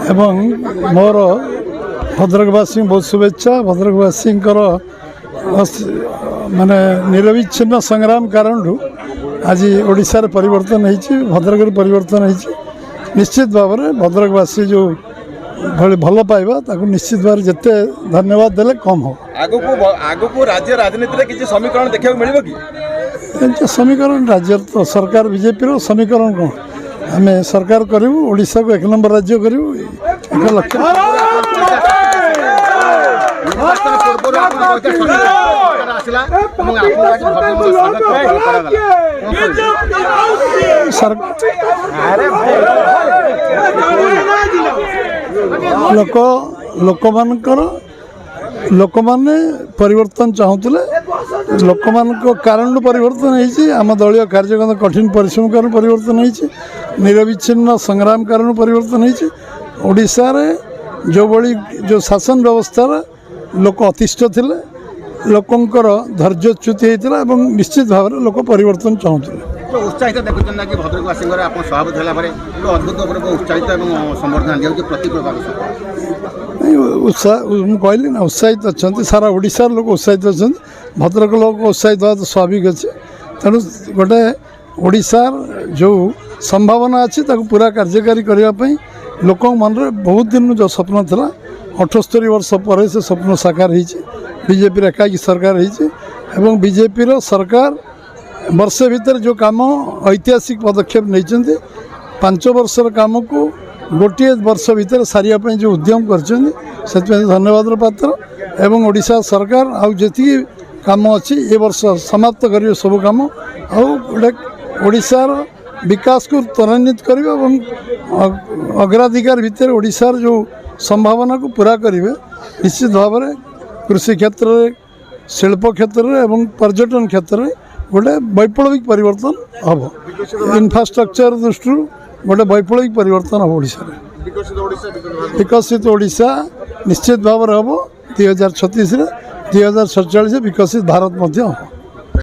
एवं मोर भद्रकवासी बहुत शुभेच्छा। भद्रकवासी माने निरविच्छिन्न संग्राम कारण आज ओडिशार परिवर्तन होती, भद्रक परिवर्तन होती। निश्चित भाव में भद्रकवासी जो भल पाइबा ताकू निश्चित भाव जिते धन्यवाद देले कम हो। आगु राज्य राजनीति में किसी समीकरण देखा मिल कि समीकरण राज्य तो सरकार बीजेपी समीकरण कौन आम सरकार करूँ ओडिशा को 1 नंबर राज्य करूँ एक लक्ष्य लोक माने परिवर्तन चाहूले लोक मान कारण परिवर्तन होती। आम दलीय कार्यकर्ता कठिन परिश्रम कारण परिवर्तन होती। निरविच्छिन्न संग्राम कारण परिवर्तन होती। ओडिशा रे जो बड़ी जो शासन व्यवस्था लोक अतिष्ठ थिले, लोकंकर धैर्यच्युति होता और निश्चित भाव में लोक परिवर्तन चाहूले। तो उत्साहित देखुं ना कि भद्रकवासी सभापति होगापर अद्भुत उत्साहित संबर्धना दिया प्रति प्रकार उत्साह कहली ना उत्साहित अच्छा सारा ओडिशार लोक उत्साहित अच्छा भद्रक लोक उत्साहित हवा तो स्वाभाविक अच्छे। तेणु गोटे ओडिशार जो संभावना अच्छी पूरा कार्यकारी करने लोक मन बहुत दिन जो स्वप्न था 78 वर्ष पर से स्वप्न साकार होती। बीजेपी एकाकी सरकार होती एवं बीजेपी सरकार वर्षे भीतर जो काम ऐतिहासिक पदक्षेप नहीं 5 वर्षर काम को गोटे वर्ष भीतर सारे जो उद्यम कर धन्यवाद पात्र एवं ओडिशा सरकार आउ जी काम अच्छी ए वर्ष समाप्त कर सब काम आउे ओडिशार विकास को त्वरान्वित कर अग्राधिकार भितर ओडिशार जो संभावना को पूरा करेंगे। निश्चित भाव में कृषि क्षेत्र में शिल्प क्षेत्र में एवं पर्यटन क्षेत्र में गोटे वैप्लविक परिवर्तन हम इंफ्रास्ट्रक्चर दृष्टि गोटे वैप्लविक परिवर्तन हम ओडिशा विकसित ओडिशा निश्चित भाव में हम 2036 2047 विकसित भारत मध्य हम।